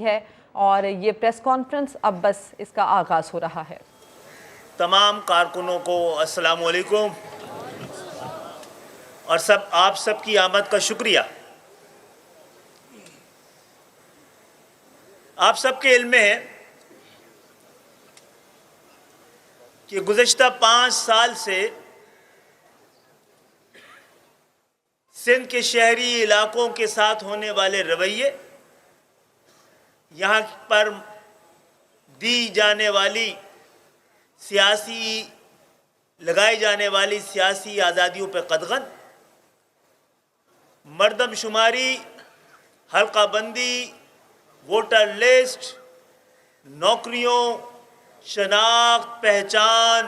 ہے اور یہ پریس کانفرنس اب بس اس کا آغاز ہو رہا ہے۔ تمام کارکنوں کو السلام علیکم اور آپ سب کی آمد کا شکریہ۔ آپ سب کے علم میں ہے کہ گزشتہ 5 سال سے سندھ کے شہری علاقوں کے ساتھ ہونے والے رویے، یہاں پر دی جانے والی لگائی جانے والی سیاسی آزادیوں پہ قدغن، مردم شماری، حلقہ بندی، ووٹر لسٹ، نوکریوں، شناخت، پہچان،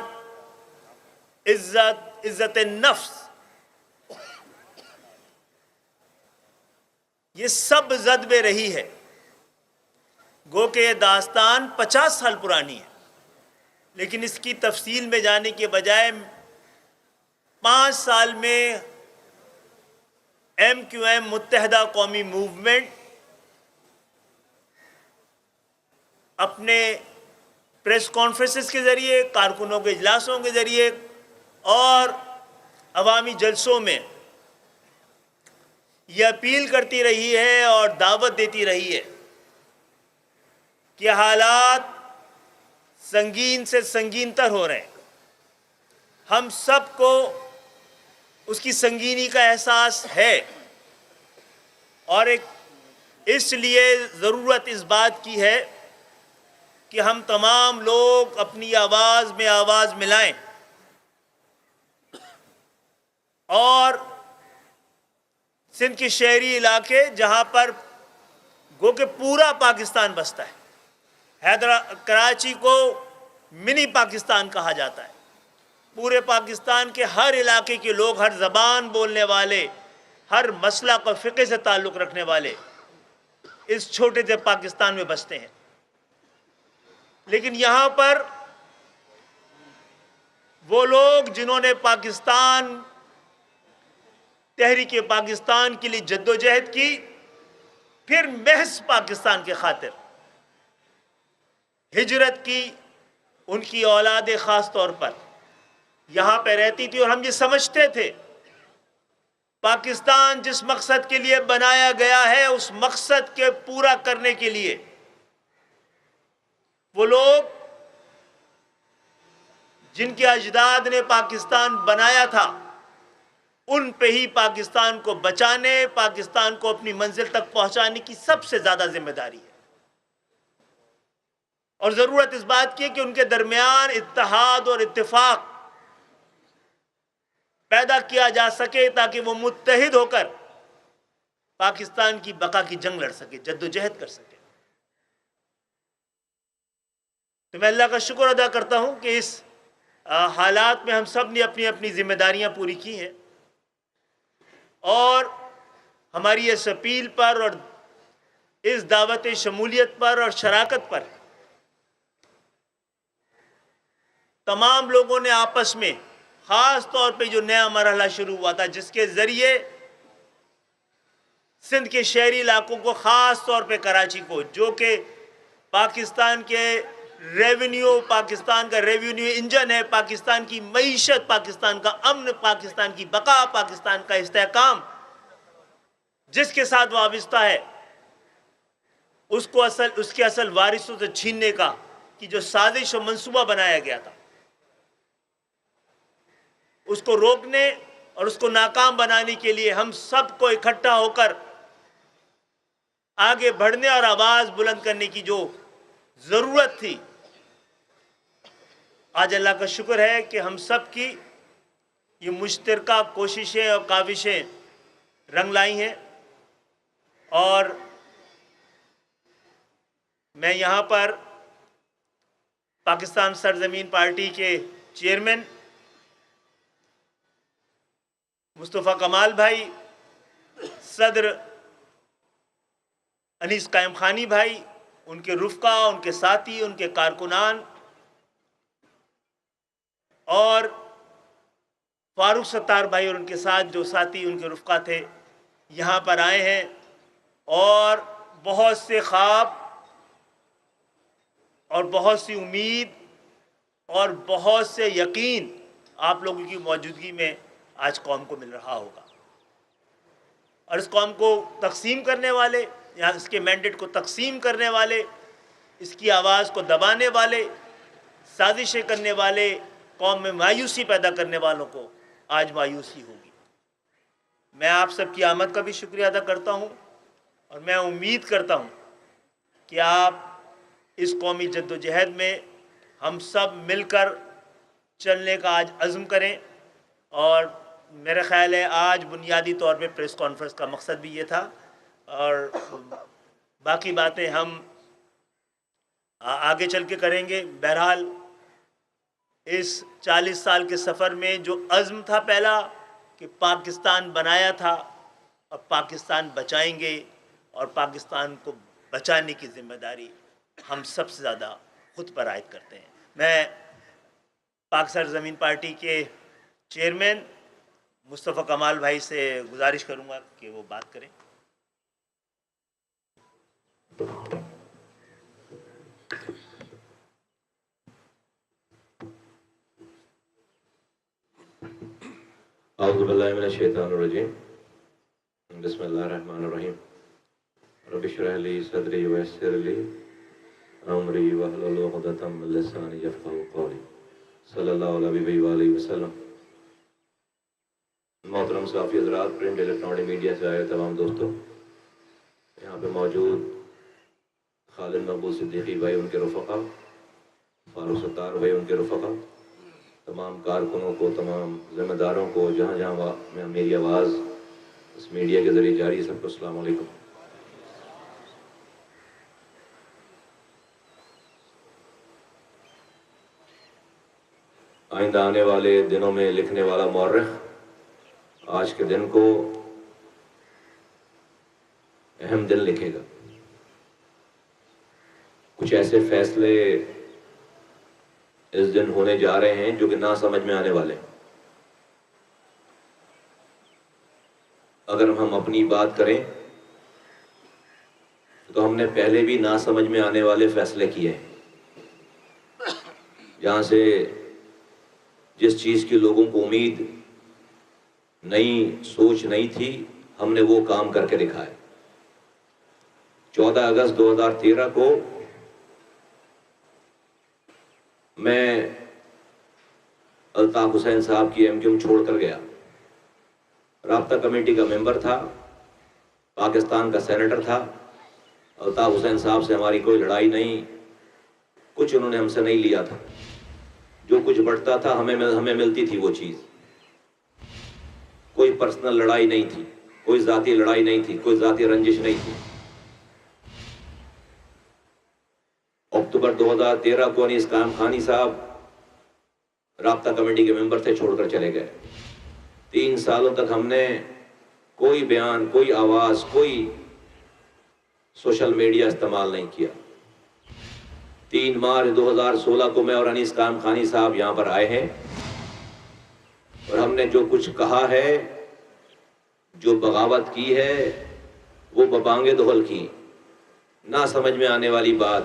عزت نفس، یہ سب زد میں رہی ہے۔ گو کہ یہ داستان 50 سال پرانی ہے، لیکن اس کی تفصیل میں جانے کے بجائے 5 سال میں MQM متحدہ قومی موومنٹ اپنے پریس کانفرنسز کے ذریعے، کارکنوں کے اجلاسوں کے ذریعے اور عوامی جلسوں میں یہ اپیل کرتی رہی ہے اور دعوت دیتی رہی ہے کہ حالات سنگین سے سنگین تر ہو رہے ہیں۔ ہم سب کو اس کی سنگینی کا احساس ہے اور اس لیے ضرورت اس بات کی ہے کہ ہم تمام لوگ اپنی آواز میں آواز ملائیں اور سندھ کے شہری علاقے جہاں پر گو کہ پورا پاکستان بستا ہے، کراچی کو منی پاکستان کہا جاتا ہے، پورے پاکستان کے ہر علاقے کے لوگ، ہر زبان بولنے والے، ہر مسلک اور فقہ سے تعلق رکھنے والے اس چھوٹے سے پاکستان میں بستے ہیں۔ لیکن یہاں پر وہ لوگ جنہوں نے تحریک پاکستان کے لیے جدوجہد کی، پھر محض پاکستان کے خاطر ہجرت کی، ان کی اولاد خاص طور پر یہاں پہ رہتی تھی، اور ہم یہ سمجھتے تھے پاکستان جس مقصد کے لیے بنایا گیا ہے اس مقصد کے پورا کرنے کے لیے وہ لوگ جن کے اجداد نے پاکستان بنایا تھا ان پہ ہی پاکستان کو بچانے، پاکستان کو اپنی منزل تک پہنچانے کی سب سے زیادہ ذمہ داری ہے، اور ضرورت اس بات کی ہے کہ ان کے درمیان اتحاد اور اتفاق پیدا کیا جا سکے تاکہ وہ متحد ہو کر پاکستان کی بقا کی جنگ لڑ سکے، جدوجہد کر سکے۔ تو میں اللہ کا شکر ادا کرتا ہوں کہ اس حالات میں ہم سب نے اپنی اپنی ذمہ داریاں پوری کی ہیں، اور ہماری اس اپیل پر اور اس دعوت شمولیت پر اور شراکت پر تمام لوگوں نے آپس میں، خاص طور پہ جو نیا مرحلہ شروع ہوا تھا جس کے ذریعے سندھ کے شہری علاقوں کو، خاص طور پہ کراچی کو، جو کہ پاکستان کے پاکستان کا ریونیو انجن ہے، پاکستان کی معیشت، پاکستان کا امن، پاکستان کی بقا، پاکستان کا استحکام جس کے ساتھ وابستہ ہے، اس کے اصل وارثوں سے چھیننے کا کی جو سازش و منصوبہ بنایا گیا تھا، اس کو روکنے اور اس کو ناکام بنانے کے لیے ہم سب کو اکٹھا ہو کر آگے بڑھنے اور آواز بلند کرنے کی جو ضرورت تھی، آج اللہ کا شکر ہے کہ ہم سب کی یہ مشترکہ کوششیں اور کاوشیں رنگ لائی ہیں، اور میں یہاں پر پاکستان سرزمین پارٹی کے چیئرمین مصطفیٰ کمال بھائی، صدر انیس قائم خانی بھائی، ان کے رفقا، ان کے ساتھی، ان کے کارکنان، اور فاروق ستار بھائی اور ان کے ساتھ جو ساتھی ان کے رفقا تھے، یہاں پر آئے ہیں، اور بہت سے خواب اور بہت سی امید اور بہت سے یقین آپ لوگوں کی موجودگی میں آج قوم کو مل رہا ہوگا، اور اس قوم کو تقسیم کرنے والے، یہاں اس کے مینڈیٹ کو تقسیم کرنے والے، اس کی آواز کو دبانے والے، سازشیں کرنے والے، قوم میں مایوسی پیدا کرنے والوں کو آج مایوسی ہوگی۔ میں آپ سب کی آمد کا بھی شکریہ ادا کرتا ہوں، اور میں امید کرتا ہوں کہ آپ اس قومی جد و جہد میں ہم سب مل کر چلنے کا آج عزم کریں، اور میرا خیال ہے آج بنیادی طور پہ پریس کانفرنس کا مقصد بھی یہ تھا، اور باقی باتیں ہم آگے چل کے کریں گے۔ بہرحال اس 40 سال کے سفر میں جو عزم تھا پہلا کہ پاکستان بنایا تھا، اب پاکستان بچائیں گے، اور پاکستان کو بچانے کی ذمہ داری ہم سب سے زیادہ خود پر عائد کرتے ہیں۔ میں پاک سرزمین پارٹی کے چیئرمین مصطفیٰ کمال بھائی سے گزارش کروں گا کہ وہ بات کریں۔ اعوذ باللہ من الشیطان الرجیم، بسم اللہ الرحمن الرحیم، رب اشرح لی صدری ویسر لی امری واحلل عقدۃ من لسانی یفقہوا قولی، صلی اللہ علیہ وآلہ وسلم۔ محترم صحافی حضرات، پرنٹ الیکٹرانک میڈیا سے آئے تمام دوستوں، یہاں پہ موجود خالد مقبول صدیقی بھائی، ان کے رفقا، فاروق ستار بھائی، ان کے رفقا، تمام کارکنوں کو، تمام ذمہ داروں کو، جہاں جہاں میری آواز اس میڈیا کے ذریعے جاری ہے، سب کو السلام علیکم۔ آئندہ آنے والے دنوں میں لکھنے والا مورخ آج کے دن کو اہم دن لکھے گا۔ کچھ ایسے فیصلے اس دن ہونے جا رہے ہیں جو کہ نہ سمجھ میں آنے والے ہیں۔ اگر ہم اپنی بات کریں تو ہم نے پہلے بھی نہ سمجھ میں آنے والے فیصلے کیے ہیں، جہاں سے جس چیز کی لوگوں کو امید نہیں، سوچ نہیں تھی، ہم نے وہ کام کر کے دکھائے۔ 14 اگست 2013 کو میں الطاف حسین صاحب کی MQM چھوڑ کر گیا۔ رابطہ کمیٹی کا ممبر تھا، پاکستان کا سینیٹر تھا۔ الطاف حسین صاحب سے ہماری کوئی لڑائی نہیں، کچھ انہوں نے ہم سے نہیں لیا تھا۔ جو کچھ بڑھتا تھا ہمیں ملتی تھی وہ چیز۔ کوئی پرسنل لڑائی نہیں تھی، کوئی ذاتی لڑائی نہیں تھی، کوئی ذاتی رنجش نہیں تھی۔ اکتوبر 2013 کو انیس قائم خانی صاحب رابطہ کمیٹی کے ممبر تھے، چھوڑ کر چلے گئے۔ 3 سالوں تک ہم نے کوئی بیان، کوئی آواز، کوئی سوشل میڈیا استعمال نہیں کیا۔ 3 مارچ 2016 کو میں اور انیس قائم خانی صاحب یہاں پر آئے ہیں، اور ہم نے جو کچھ کہا ہے، جو بغاوت کی ہے، وہ ببانگ دہل کی۔ نہ سمجھ میں آنے والی بات،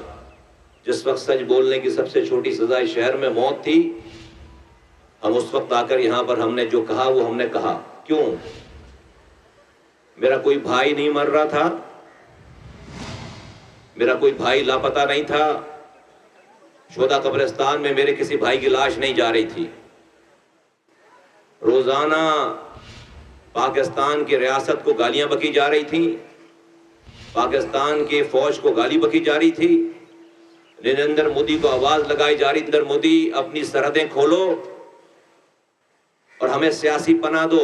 جس وقت سچ بولنے کی سب سے چھوٹی سزا اس شہر میں موت تھی، ہم اس وقت آ کر یہاں پر ہم نے جو کہا وہ ہم نے کہا۔ کیوں؟ میرا کوئی بھائی نہیں مر رہا تھا، میرا کوئی بھائی لاپتہ نہیں تھا، شہداء قبرستان میں میرے کسی بھائی کی لاش نہیں جا رہی تھی۔ روزانہ پاکستان کی ریاست کو گالیاں بکی جا رہی تھیں، پاکستان کی فوج کو گالی بکی جا رہی تھی، نریندر مودی کو آواز لگائی جا رہی، نریندر مودی اپنی سرحدیں کھولو اور ہمیں سیاسی پناہ دو۔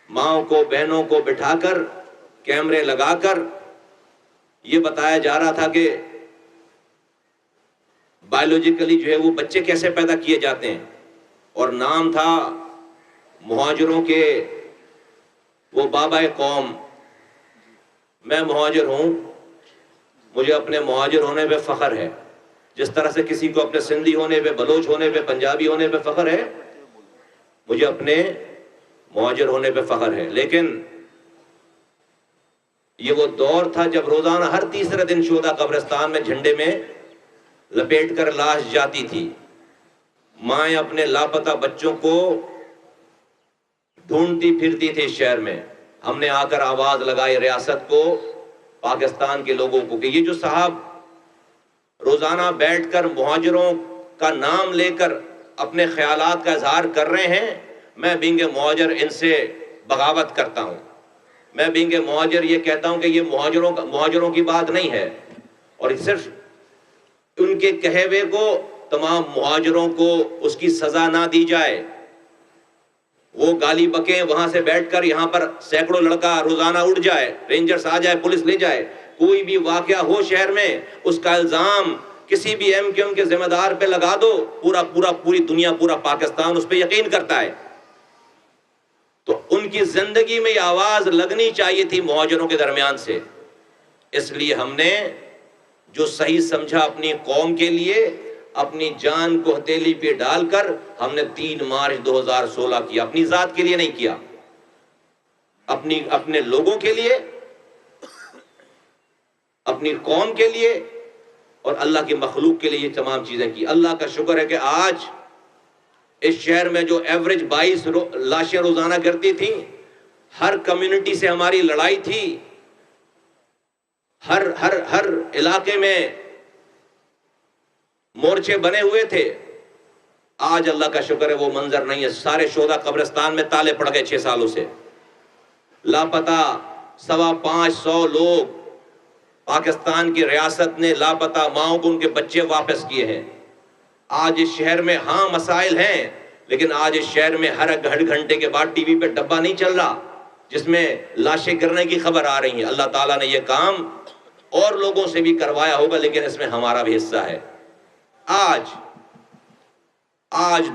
ماؤں کو، بہنوں کو بٹھا کر، کیمرے لگا کر یہ بتایا جا رہا تھا کہ بایولوجیکلی جو ہے وہ بچے کیسے پیدا کیے جاتے ہیں، اور نام تھا مہاجروں کے وہ بابا قوم۔ میں مہاجر ہوں، مجھے اپنے مہاجر ہونے پہ فخر ہے، جس طرح سے کسی کو اپنے سندھی ہونے پہ، بلوچ ہونے پہ، پنجابی ہونے پہ فخر ہے، مجھے اپنے مہاجر ہونے پہ فخر ہے۔ لیکن یہ وہ دور تھا جب روزانہ ہر تیسرے دن شہداء قبرستان میں جھنڈے میں لپیٹ کر لاش جاتی تھی، مائیں اپنے لاپتہ بچوں کو ڈھونڈتی پھرتی تھی شہر میں۔ ہم نے آ کر آواز لگائی ریاست کو، پاکستان کے لوگوں کو، کہ یہ جو صاحب روزانہ بیٹھ کر مہاجروں کا نام لے کر اپنے خیالات کا اظہار کر رہے ہیں، میں بینگ مہاجر ان سے بغاوت کرتا ہوں۔ میں بینگ مہاجر یہ کہتا ہوں کہ یہ مہاجروں کی بات نہیں ہے، اور صرف ان کے کہے ہوئے کو تمام مہاجروں کو اس کی سزا نہ دی جائے۔ وہ گالی بکیں وہاں سے بیٹھ کر، یہاں پر سینکڑوں لڑکا روزانہ اٹھ جائے، رینجرز آ جائے، پولیس لے جائے، کوئی بھی واقعہ ہو شہر میں، اس کا الزام کسی بھی ایم کیو ایم کے ذمہ دار پہ لگا دو، پوری دنیا، پورا پاکستان اس پہ یقین کرتا ہے۔ تو ان کی زندگی میں یہ آواز لگنی چاہیے تھی مہاجروں کے درمیان سے۔ اس لیے ہم نے جو صحیح سمجھا اپنی قوم کے لیے، اپنی جان کو ہتھیلی پہ ڈال کر ہم نے 3 مارچ 2016 کیا۔ اپنی ذات کے لیے نہیں کیا، اپنے لوگوں کے لیے، اپنی قوم کے لیے اور اللہ کی مخلوق کے لیے یہ تمام چیزیں کی۔ اللہ کا شکر ہے کہ آج اس شہر میں جو ایوریج 22 لاشیں روزانہ کرتی تھیں، ہر کمیونٹی سے ہماری لڑائی تھی، ہر علاقے میں مورچے بنے ہوئے تھے۔ آج اللہ کا شکر ہے وہ منظر نہیں ہے۔ سارے شہداء قبرستان میں تالے پڑ گئے 6 سالوں سے، لاپتہ 550 لوگ پاکستان کی ریاست نے لاپتہ ماؤں کو ان کے بچے واپس کیے ہیں۔ آج اس شہر میں ہاں مسائل ہیں، لیکن آج اس شہر میں ہر گھنٹے کے بعد ٹی وی پہ ڈبہ نہیں چل رہا جس میں لاشیں گرنے کی خبر آ رہی ہیں۔ اللہ تعالیٰ نے یہ کام اور لوگوں سے بھی کروایا ہوگا، لیکن اس میں ہمارا بھی حصہ ہے۔ آج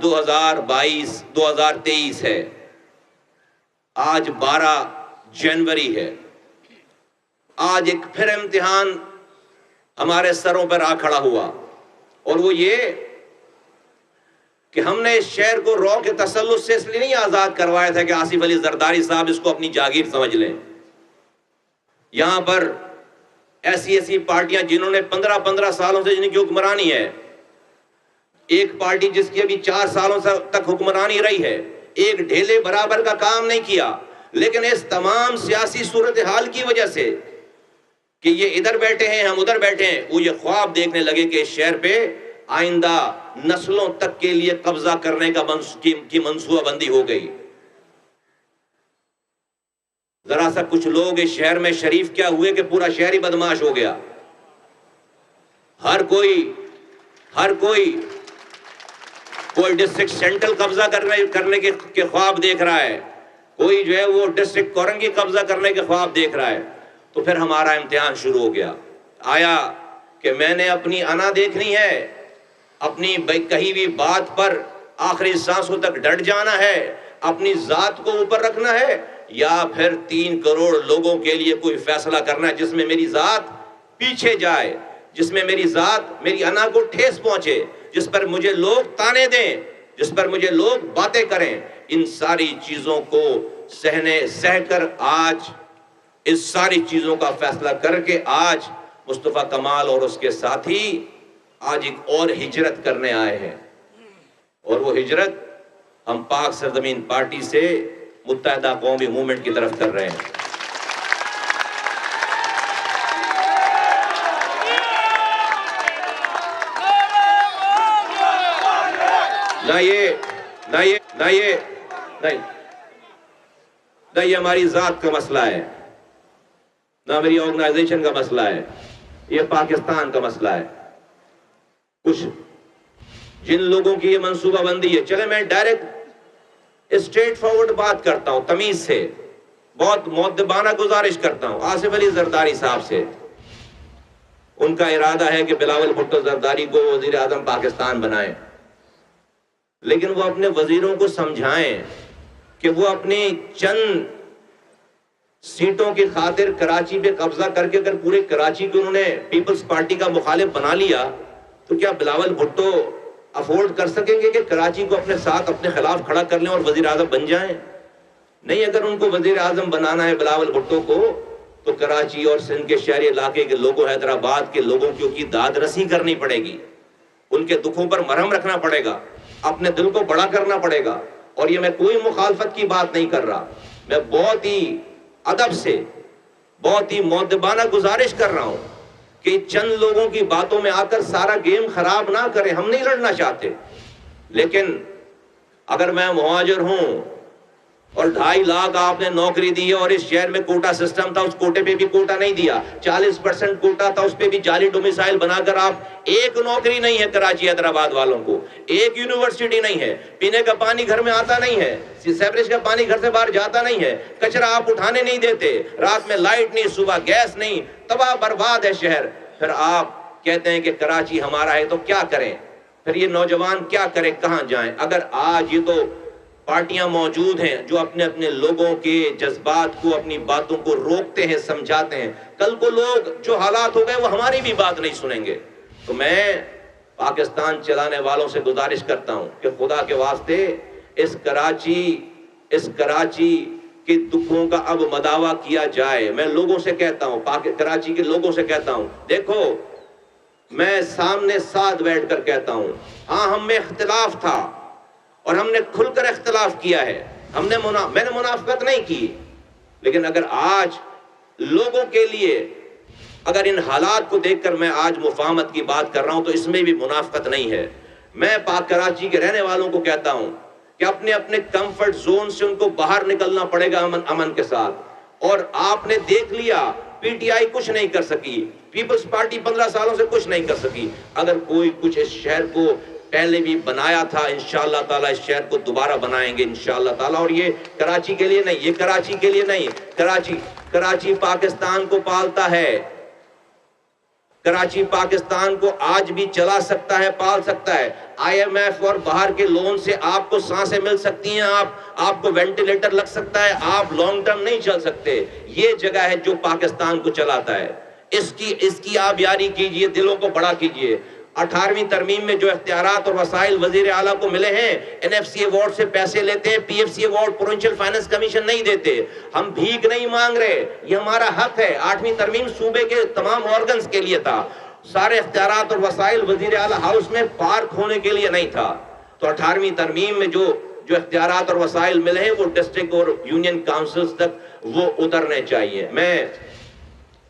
2023 ہے، آج 12 جنوری ہے، آج ایک پھر امتحان ہمارے سروں پر آ کھڑا ہوا، اور وہ یہ کہ ہم نے اس شہر کو رو کے تسلط سے اس لیے نہیں آزاد کروایا تھا کہ آصف علی زرداری صاحب اس کو اپنی جاگیر سمجھ لیں۔ یہاں پر ایسی پارٹیاں جنہوں نے 15 سالوں سے جن کی حکمرانی ہے، ایک پارٹی جس کی ابھی 4 سالوں تک حکمرانی رہی ہے، ایک ڈھیلے برابر کا کام نہیں کیا، لیکن اس تمام سیاسی صورتحال کی وجہ سے کہ یہ ادھر بیٹھے ہیں ہم ادھر بیٹھے ہیں، وہ یہ خواب دیکھنے لگے کہ اس شہر پہ آئندہ نسلوں تک کے لیے قبضہ کرنے کی منصوبہ بندی ہو گئی۔ ذرا سا کچھ لوگ اس شہر میں شریف کیا ہوئے کہ پورا شہر ہی بدماش ہو گیا۔ ہر کوئی ڈسٹرکٹ سینٹرل قبضہ کرنے کے خواب دیکھ رہا ہے، کوئی جو ہے وہ ڈسٹرکٹ کورنگی قبضہ کرنے کے خواب دیکھ رہا ہے۔ تو پھر ہمارا امتحان شروع ہو گیا۔ آیا کہ میں نے اپنی انا دیکھنی ہے، اپنی کہی ہوئی بات پر آخری سانسوں تک ڈٹ جانا ہے، اپنی ذات کو اوپر رکھنا ہے، یا پھر 3 کروڑ لوگوں کے لیے کوئی فیصلہ کرنا ہے جس میں میری ذات پیچھے جائے، جس میں میری ذات، میری انا کو ٹھیس پہنچے، جس پر مجھے لوگ تانے دیں، جس پر مجھے لوگ باتیں کریں۔ ان ساری چیزوں کو سہ کر آج اس ساری چیزوں کا فیصلہ کر کے آج مصطفیٰ کمال اور اس کے ساتھی آج ایک اور ہجرت کرنے آئے ہیں، اور وہ ہجرت ہم پاک سرزمین پارٹی سے متحدہ قومی موومنٹ کی طرف کر رہے ہیں۔ نہ یہ ہماری ذات کا مسئلہ ہے، نہ میری آرگنائزیشن کا مسئلہ ہے، یہ پاکستان کا مسئلہ ہے۔ کچھ جن لوگوں کی یہ منصوبہ بندی ہے، چلے میں ڈائریکٹ اسٹریٹ فارورڈ بات کرتا ہوں، تمیز سے، بہت مؤدبانہ گزارش کرتا ہوں آصف علی زرداری صاحب سے۔ ان کا ارادہ ہے کہ بلاول بھٹو زرداری کو وزیر اعظم پاکستان بنائیں، لیکن وہ اپنے وزیروں کو سمجھائیں کہ وہ اپنی چند سیٹوں کی خاطر کراچی پہ قبضہ کر کے اگر پورے کراچی کو انہوں نے پیپلز پارٹی کا مخالف بنا لیا تو کیا بلاول بھٹو افورڈ کر سکیں گے کہ کراچی کو اپنے ساتھ اپنے خلاف کھڑا کر لیں اور وزیر اعظم بن جائیں؟ نہیں، اگر ان کو وزیر اعظم بنانا ہے بلاول بھٹو کو، تو کراچی اور سندھ کے شہری علاقے کے لوگوں، حیدرآباد کے لوگوں کی داد رسی کرنی پڑے گی۔ ان کے دکھوں پر مرہم رکھنا پڑے گا, اپنے دل کو بڑا کرنا پڑے گا. اور یہ میں کوئی مخالفت کی بات نہیں کر رہا, میں بہت ہی ادب سے, بہت ہی مؤدبانہ گزارش کر رہا ہوں کہ چند لوگوں کی باتوں میں آ کر سارا گیم خراب نہ کریں. ہم نہیں لڑنا چاہتے, لیکن اگر میں مہاجر ہوں اور 2.5 لاکھ آپ نے نوکری دی ہے, اور اس شہر میں کوٹا سسٹم تھا, اس کوٹے پہ بھی کوٹا نہیں دیا, 40% کوٹا تھا, اس پہ بھی جعلی ڈومیسائل بنا کر آپ ایک نوکری نہیں ہے کراچی حیدرآباد والوں کو, ایک یونیورسٹی نہیں ہے, پینے کا پانی گھر میں آتا نہیں ہے, سیوریج کا پانی گھر سے باہر جاتا نہیں ہے, کچرا آپ اٹھانے نہیں دیتے, رات میں لائٹ نہیں, صبح گیس نہیں, تباہ برباد ہے شہر. پھر آپ کہتے ہیں کہ کراچی ہمارا ہے, تو کیا کریں پھر یہ نوجوان, کیا کریں, کہاں جائیں؟ اگر آج یہ تو پارٹیاں موجود ہیں جو اپنے اپنے لوگوں کے جذبات کو, اپنی باتوں کو روکتے ہیں, سمجھاتے ہیں, کل کو لوگ جو حالات ہو گئے وہ ہماری بھی بات نہیں سنیں گے. تو میں پاکستان چلانے والوں سے گزارش کرتا ہوں کہ خدا کے واسطے اس کراچی کے دکھوں کا اب مداوع کیا جائے. میں لوگوں سے کہتا ہوں, کراچی کے لوگوں سے کہتا ہوں, دیکھو میں سامنے ساتھ بیٹھ کر کہتا ہوں, ہاں ہم میں اختلاف تھا اور ہم نے کھل کر اختلاف کیا ہے, میں نے منافقت نہیں کی, لیکن اگر آج لوگوں کے لیے, اگر ان حالات کو دیکھ کر میں آج مفاہمت کی بات کر رہا ہوں تو اس میں بھی منافقت نہیں ہے. میں پاک کراچی کے رہنے والوں کو کہتا ہوں کہ اپنے اپنے کمفرٹ زون سے ان کو باہر نکلنا پڑے گا امن کے ساتھ. اور آپ نے دیکھ لیا پی ٹی آئی کچھ نہیں کر سکی, پیپلز پارٹی 15 سالوں سے کچھ نہیں کر سکی. اگر کوئی کچھ اس شہر کو پہلے بھی بنایا تھا, انشاءاللہ تعالیٰ اس شہر کو دوبارہ بنائیں گے انشاءاللہ تعالیٰ. اور یہ کراچی کے لیے نہیں, یہ کراچی کے لیے نہیں, کراچی پاکستان کو پالتا ہے, کراچی پاکستان کو آج بھی چلا سکتا ہے, پال سکتا ہے. IMF اور باہر کے لون سے آپ کو سانسیں مل سکتی ہیں, آپ کو وینٹیلیٹر لگ سکتا ہے, آپ لانگ ٹرم نہیں چل سکتے. یہ جگہ ہے جو پاکستان کو چلاتا ہے, اس کی آپ یاری کیجئے, دلوں کو بڑا کیجئے. 18ویں ترمیم میں جو اختیارات اور وسائل وزیر اعلیٰ کو ملے ہیں, NFC ایوارڈ سے پیسے لیتے ہیں, PFC award provincial finance commission نہیں دیتے. ہم بھیک نہیں مانگ رہے, یہ ہمارا حق ہے. 8ویں ترمیم صوبے کے تمام آرگنز کے لیے تھا, سارے اختیارات اور وسائل وزیر اعلیٰ ہاؤس میں پارک ہونے کے لیے نہیں تھا. تو 18ویں ترمیم میں جو اختیارات اور وسائل ملے ہیں وہ ڈسٹرکٹ اور یونین کاؤنسلز تک وہ اترنے چاہیے.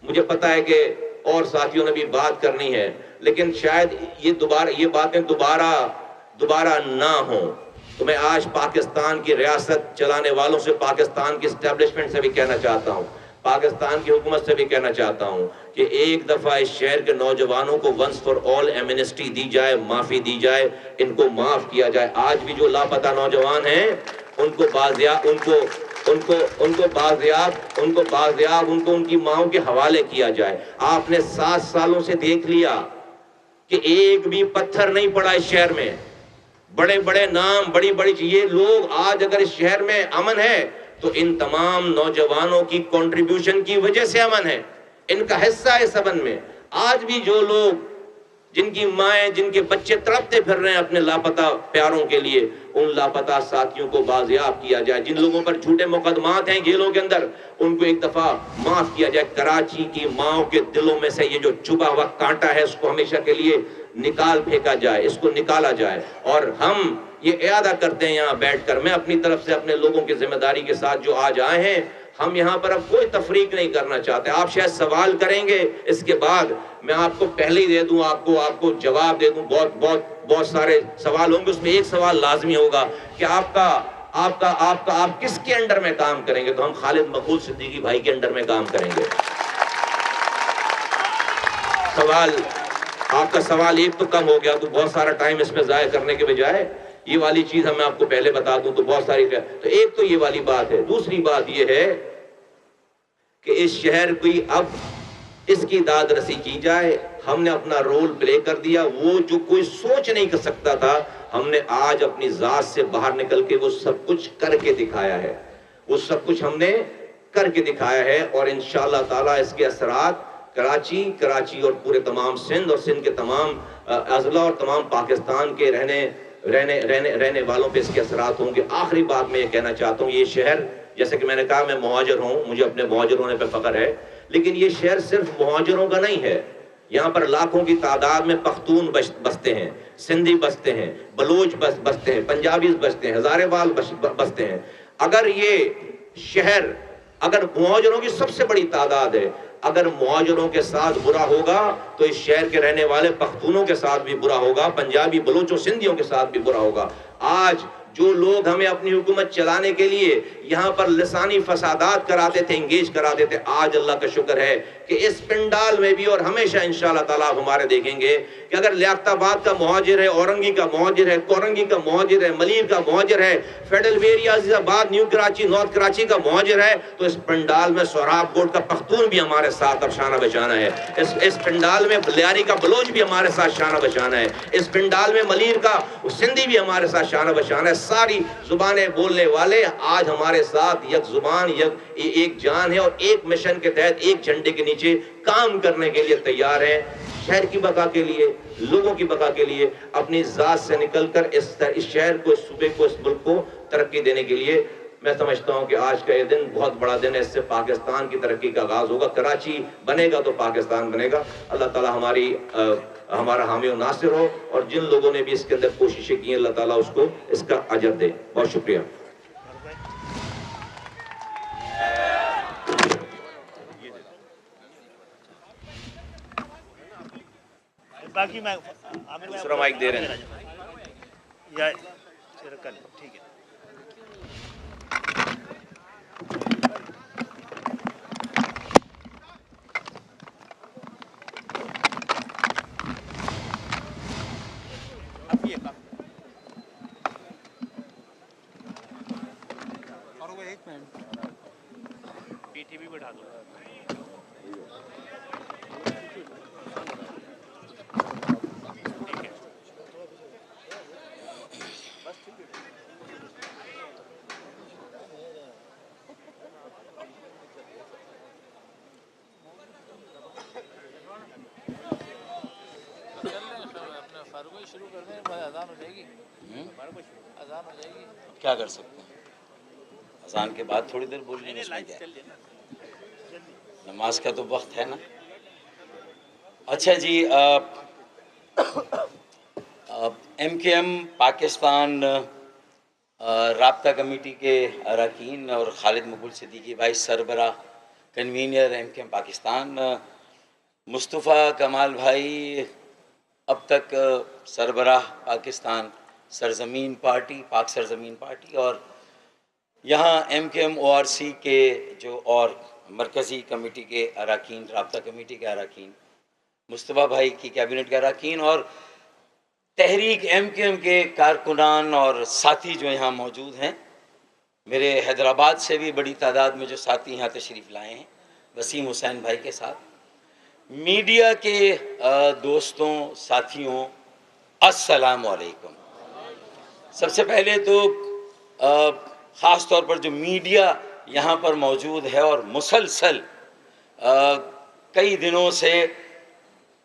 مجھے پتا ہے کہ اور ساتھیوں نے بھی بات کرنی ہے, لیکن شاید یہ باتیں دوبارہ نہ ہوں. تو میں آج پاکستان کی ریاست چلانے والوں سے, پاکستان کی اسٹیبلشمنٹ سے بھی کہنا چاہتا ہوں, پاکستان کی حکومت سے بھی کہنا چاہتا ہوں کہ ایک دفعہ اس شہر کے نوجوانوں کو ونس فار آل ایمنسٹی دی جائے, معافی دی جائے, ان کو معاف کیا جائے. آج بھی جو لاپتہ نوجوان ہیں ان کو ان کی ماؤں کے حوالے کیا جائے. آپ نے 7 سالوں سے دیکھ لیا کہ ایک بھی پتھر نہیں پڑا اس شہر میں. بڑے بڑے نام, بڑی یہ لوگ آج اگر اس شہر میں امن ہے تو ان تمام نوجوانوں کی کنٹریبیوشن کی وجہ سے امن ہے, ان کا حصہ ہے اس امن میں. آج بھی جو لوگ, جن کی مائیں, جن کے بچے تڑپتے پھر رہے ہیں اپنے لاپتہ پیاروں کے لیے, ان لاپتہ ساتھیوں کو بازیاب کیا جائے. جن لوگوں پر جھوٹے مقدمات ہیں جیلوں کے اندر, ان کو ایک دفعہ معاف کیا جائے. کراچی کی ماؤں کے دلوں میں سے یہ جو چبھا ہوا کانٹا ہے اس کو ہمیشہ کے لیے نکال پھینکا جائے, اس کو نکالا جائے. اور ہم یہ اعادہ کرتے ہیں یہاں بیٹھ کر, میں اپنی طرف سے اپنے لوگوں کی ذمہ داری کے ساتھ جو آج آئے ہیں, ہم یہاں پر اب کوئی تفریق نہیں کرنا چاہتے. آپ شاید سوال کریں گے, اس کے بعد میں آپ کو پہلے ہی دے دوں, آپ کو جواب دے دوں. بہت سارے سوال ہوں گے, اس میں ایک سوال لازمی ہوگا کہ آپ کس کے انڈر میں کام کریں گے. تو ہم خالد مقبول صدیقی بھائی کے انڈر میں کام کریں گے. آپ کا سوال ایک تو کم ہو گیا, تو بہت سارا ٹائم اس میں ضائع کرنے کے بجائے یہ والی چیز ہم آپ کو پہلے بتا دوں تو بہت ساری. تو ایک تو یہ والی بات ہے. دوسری بات یہ ہے کہ اس شہر کی اب اس کی داد رسی کی جائے. ہم نے اپنا رول پلے کر دیا, وہ جو کوئی سوچ نہیں کر سکتا تھا, ہم نے آج اپنی ذات سے باہر نکل کے وہ سب کچھ کر کے دکھایا ہے. وہ سب کچھ ہم نے کر کے دکھایا ہے. اور انشاءاللہ تعالیٰ اس کے اثرات کراچی اور پورے تمام سندھ اور سندھ کے تمام اضلاع اور تمام پاکستان کے رہنے والوں پہ اس کے اثرات ہوں گے. آخری بات میں یہ کہنا چاہتا ہوں, یہ شہر, جیسے کہ میں نے کہا میں مہاجر ہوں, مجھے اپنے مہاجر ہونے پہ فخر ہے, لیکن یہ شہر صرف مہاجروں کا نہیں ہے. یہاں پر لاکھوں کی تعداد میں پختون بستے ہیں، سندھی بستے ہیں، بلوچ بستے ہیں، پنجابی بستے ہیں، ہزارے وال بستے ہیں. اگر یہ شہر، اگر مہاجروں کی سب سے بڑی تعداد ہے، اگر مہاجروں کے ساتھ برا ہوگا تو اس شہر کے رہنے والے پختونوں کے ساتھ بھی برا ہوگا، پنجابی بلوچوں سندھیوں کے ساتھ بھی برا ہوگا. آج جو لوگ ہمیں اپنی حکومت چلانے کے لیے یہاں پر لسانی فسادات کراتے تھے، انگیج کراتے تھے، آج اللہ کا شکر ہے کہ اس پنڈال میں بھی اور ہمیشہ انشاءاللہ تعالیٰ آپ ہمارے دیکھیں گے کہ اگر لیاقت آباد کا مہاجر ہے، اورنگی کا مہاجر ہے، کورنگی کا مہاجر ہے، ملیر کا مہاجر ہے، فیڈرل ایریا عزیز آباد، نیو کراچی، نارتھ کراچی کا مہاجر ہے، تو اس پنڈال میں سوراب کوٹ کا پختون بھی ہمارے ساتھ اب شانہ بشانہ ہے. اس پنڈال میں لیاری کا بلوچ بھی ہمارے ساتھ شانہ بشانہ ہے. اس پنڈال میں ملیر کا سندھی بھی ہمارے ساتھ شانہ بشانہ ہے. ساری زبانیں بولنے والے آج ہمارے ساتھ یک زبان، ایک جان ہے، اور ایک مشن کے تحت ایک جھنڈے کے نیچے کام کرنے کے لیے تیار ہیں. شہر کی بقا کے لیے، لوگوں کی بقا کے لیے، اپنی ذات سے نکل کر اس شہر کو، اس صوبے کو، اس ملک کو ترقی دینے کے لیے. میں سمجھتا ہوں کہ آج کا یہ دن بہت بڑا دن ہے. اس سے پاکستان کی ترقی کا آغاز ہوگا. کراچی بنے گا تو پاکستان بنے گا. اللہ تعالیٰ ہمارا حامی و ناصر ہو، اور جن لوگوں نے بھی اس کے اندر کوششیں کی ہیں اللہ تعالیٰ اس کو اس کا اجر دے. بہت شکریہ. باقی میں دوسرا مائک دے رہے ہیں. یا کل ٹھیک ہے. پیٹھی بھی بٹھا دو. شروع کر دیں، اذان ہو جائے گی. اذان ہو جائے گی. کیا کر سکتے ہیں؟ اذان کے بعد تھوڑی دیر بول لیں. اس میں کیا ہے؟ نماز کا تو وقت ہے نا. اچھا جی، ایم کے ایم پاکستان رابطہ کمیٹی کے اراکین اور خالد مقبول صدیقی بھائی سربراہ کنوینر ایم کے ایم پاکستان، مصطفیٰ کمال بھائی اب تک سربراہ پاکستان سرزمین پارٹی، پاک سرزمین پارٹی، اور یہاں ایم کے ایم او آر سی کے جو اور مرکزی کمیٹی کے اراکین، رابطہ کمیٹی کے اراکین، مصطفیٰ بھائی کی کیبنٹ کے اراکین، اور تحریک ایم کے ایم کے کارکنان اور ساتھی جو یہاں موجود ہیں. میرے حیدرآباد سے بھی بڑی تعداد میں جو ساتھی یہاں تشریف لائے ہیں، وسیم حسین بھائی کے ساتھ. میڈیا کے دوستوں، ساتھیوں، السلام علیکم. سب سے پہلے تو خاص طور پر جو میڈیا یہاں پر موجود ہے اور مسلسل کئی دنوں سے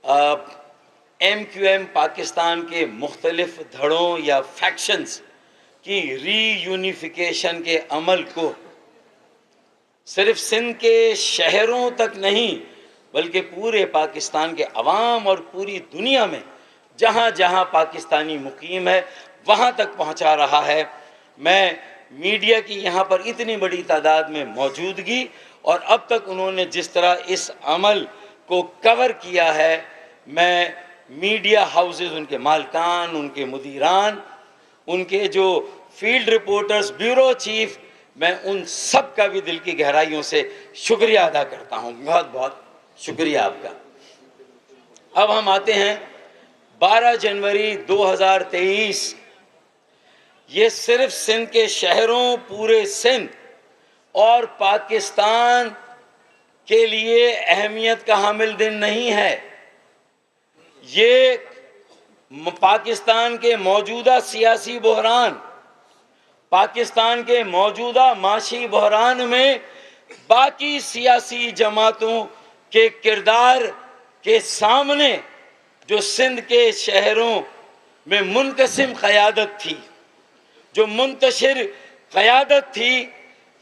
ایم کیو ایم پاکستان کے مختلف دھڑوں یا فیکشنز کی ری یونیفیکیشن کے عمل کو صرف سندھ کے شہروں تک نہیں بلکہ پورے پاکستان کے عوام اور پوری دنیا میں جہاں جہاں پاکستانی مقیم ہے وہاں تک پہنچا رہا ہے. میں میڈیا کی یہاں پر اتنی بڑی تعداد میں موجودگی اور اب تک انہوں نے جس طرح اس عمل کو کور کیا ہے، میں میڈیا ہاؤسز، ان کے مالکان، ان کے مدیران، ان کے جو فیلڈ رپورٹرز، بیورو چیف، میں ان سب کا بھی دل کی گہرائیوں سے شکریہ ادا کرتا ہوں. بہت بہت شکریہ آپ کا. اب ہم آتے ہیں 12 جنوری 2023. یہ صرف سندھ کے شہروں، پورے سندھ اور پاکستان کے لیے اہمیت کا حامل دن نہیں ہے. یہ پاکستان کے موجودہ سیاسی بحران، پاکستان کے موجودہ معاشی بحران میں باقی سیاسی جماعتوں کے کردار کے سامنے جو سندھ کے شہروں میں منقسم قیادت تھی، جو منتشر قیادت تھی،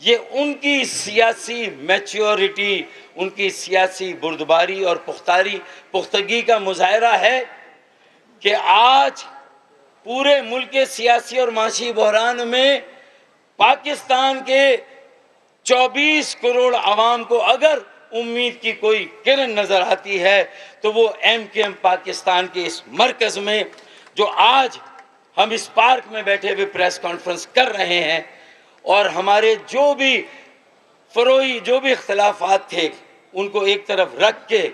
یہ ان کی سیاسی میچیورٹی، ان کی سیاسی بردباری اور پختگی کا مظاہرہ ہے کہ آج پورے ملک کے سیاسی اور معاشی بحران میں پاکستان کے 24 کروڑ عوام کو اگر امید کی کوئی کرن نظر آتی ہے تو وہ MQM پاکستان کے اس مرکز میں، جو آج ہم اس پارک میں بیٹھے ہوئے پریس کانفرنس کر رہے ہیں، اور ہمارے جو بھی فروئی جو بھی اختلافات تھے ان کو ایک طرف رکھ کے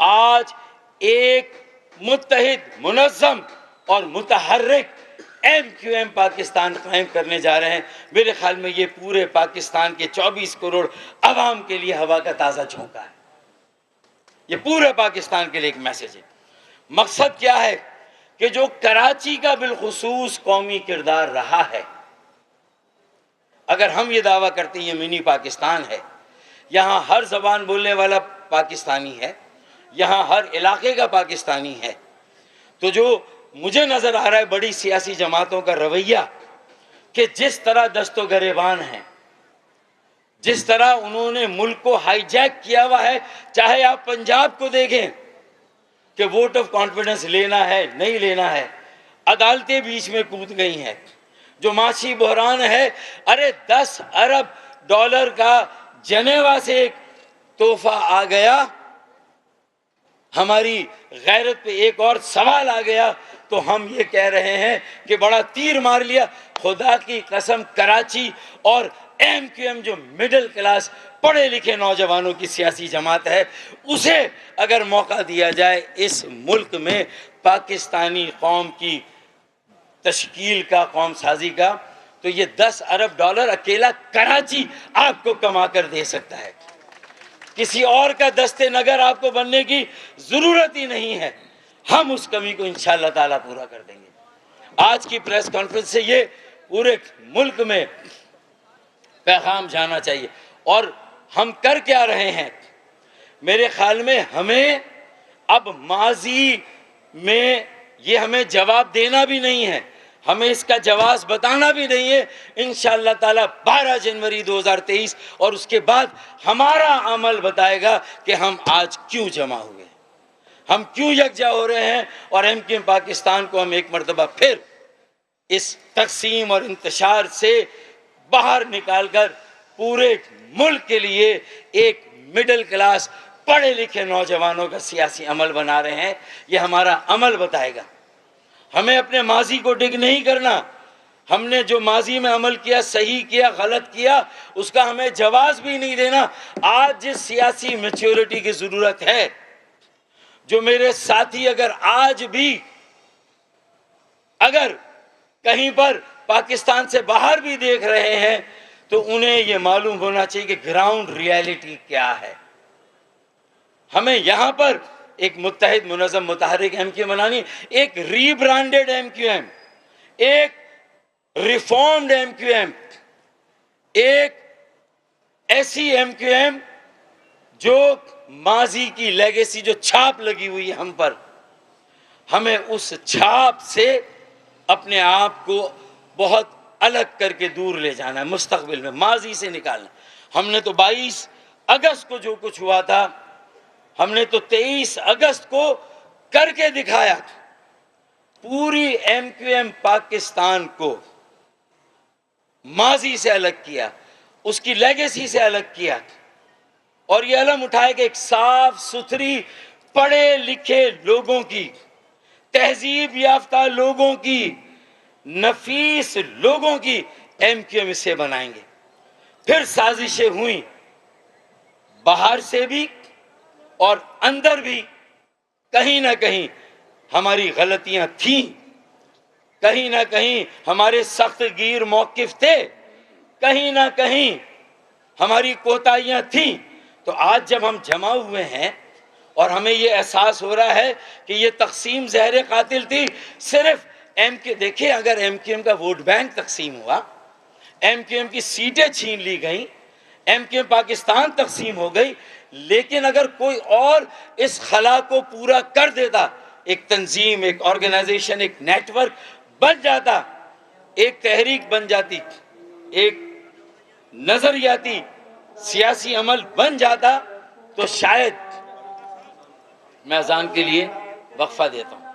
آج ایک متحد، منظم اور متحرک MQM پاکستان قائم کرنے جا رہے ہیں۔ میرے خیال میں یہ پورے پاکستان کے 24 کروڑ عوام کے لیے ہوا کا تازہ جھونکا ہے، یہ پورے پاکستان کے لیے ایک میسج ہے۔ مقصد کیا ہے کہ جو کراچی کا بالخصوص قومی کردار رہا ہے، اگر ہم یہ دعویٰ کرتے ہیں یہ منی پاکستان ہے، یہاں ہر زبان بولنے والا پاکستانی ہے، یہاں ہر علاقے کا پاکستانی ہے، تو جو مجھے نظر آ رہا ہے بڑی سیاسی جماعتوں کا رویہ کہ جس طرح دست و گریبان ہیں، جس طرح انہوں نے ملک کو ہائی جیک کیا ہوا ہے، چاہے آپ پنجاب کو دیکھیں کہ ووٹ آف کانفیڈنس لینا ہے نہیں لینا ہے، عدالتیں بیچ میں کود گئی ہیں، جو معاشی بحران ہے، ارے 10 ارب ڈالر کا جنیوا سے ایک تحفہ آ گیا، ہماری غیرت پہ ایک اور سوال آ گیا تو ہم یہ کہہ رہے ہیں کہ بڑا تیر مار لیا۔ خدا کی قسم کراچی اور MQM جو مڈل کلاس پڑھے لکھے نوجوانوں کی سیاسی جماعت ہے، اسے اگر موقع دیا جائے اس ملک میں پاکستانی قوم کی تشکیل کا، قوم سازی کا، تو یہ 10 ارب ڈالر اکیلا کراچی آپ کو کما کر دے سکتا ہے۔ کسی اور کا دستے نگر آپ کو بننے کی ضرورت ہی نہیں ہے، ہم اس کمی کو انشاءاللہ تعالیٰ پورا کر دیں گے۔ آج کی پریس کانفرنس سے یہ پورے ملک میں پیغام جانا چاہیے۔ اور ہم کر کیا رہے ہیں؟ میرے خیال میں ہمیں اب ماضی میں یہ ہمیں جواب دینا بھی نہیں ہے، ہمیں اس کا جواز بتانا بھی نہیں ہے۔ انشاءاللہ تعالیٰ 12 جنوری 2023 اور اس کے بعد ہمارا عمل بتائے گا کہ ہم آج کیوں جمع ہوئے ہیں، ہم کیوں یکجا ہو رہے ہیں، اور MQM پاکستان کو ہم ایک مرتبہ پھر اس تقسیم اور انتشار سے باہر نکال کر پورے ملک کے لیے ایک مڈل کلاس پڑھے لکھے نوجوانوں کا سیاسی عمل بنا رہے ہیں۔ یہ ہمارا عمل بتائے گا، ہمیں اپنے ماضی کو ڈگ نہیں کرنا، ہم نے جو ماضی میں عمل کیا، صحیح کیا، غلط کیا، اس کا ہمیں جواز بھی نہیں دینا۔ آج جس سیاسی میچیورٹی کی ضرورت ہے، جو میرے ساتھی اگر آج بھی اگر کہیں پر پاکستان سے باہر بھی دیکھ رہے ہیں تو انہیں یہ معلوم ہونا چاہیے کہ گراؤنڈ ریالٹی کیا ہے۔ ہمیں یہاں پر ایک متحد، منظم، متحرک MQM بنانی، ایک ری برانڈڈ MQM، ایک ریفارمڈ MQM، ایک ایسی MQM جو ماضی کی لیگیسی، جو چھاپ لگی ہوئی ہے ہم پر، ہمیں اس چھاپ سے اپنے آپ کو بہت الگ کر کے دور لے جانا ہے، مستقبل میں ماضی سے نکالنا۔ ہم نے تو 22 اگست کو جو کچھ ہوا تھا، ہم نے تو 23 اگست کو کر کے دکھایا، پوری MQM پاکستان کو ماضی سے الگ کیا، اس کی لیگیسی سے الگ کیا، اور یہ علم اٹھائے کہ ایک صاف ستھری پڑھے لکھے لوگوں کی، تہذیب یافتہ لوگوں کی، نفیس لوگوں کی MQM سے بنائیں گے۔ پھر سازشیں ہوئیں باہر سے بھی اور اندر بھی، کہیں نہ کہیں ہماری غلطیاں تھیں، کہیں نہ کہیں ہمارے سخت گیر موقف تھے، کہیں نہ کہیں ہماری کوتاہیاں تھیں۔ تو آج جب ہم جمع ہوئے ہیں اور ہمیں یہ احساس ہو رہا ہے کہ یہ تقسیم زہر قاتل تھی، صرف دیکھیں اگر MQM کا ووٹ بینک تقسیم ہوا، MQM کی سیٹیں چھین لی گئیں، MQM پاکستان تقسیم ہو گئی، لیکن اگر کوئی اور اس خلا کو پورا کر دیتا، ایک تنظیم، ایک آرگنائزیشن، ایک نیٹ ورک بن جاتا، ایک تحریک بن جاتی، ایک نظریاتی سیاسی عمل بن جاتا تو شاید میں اذان کے لیے وقفہ دیتا ہوں.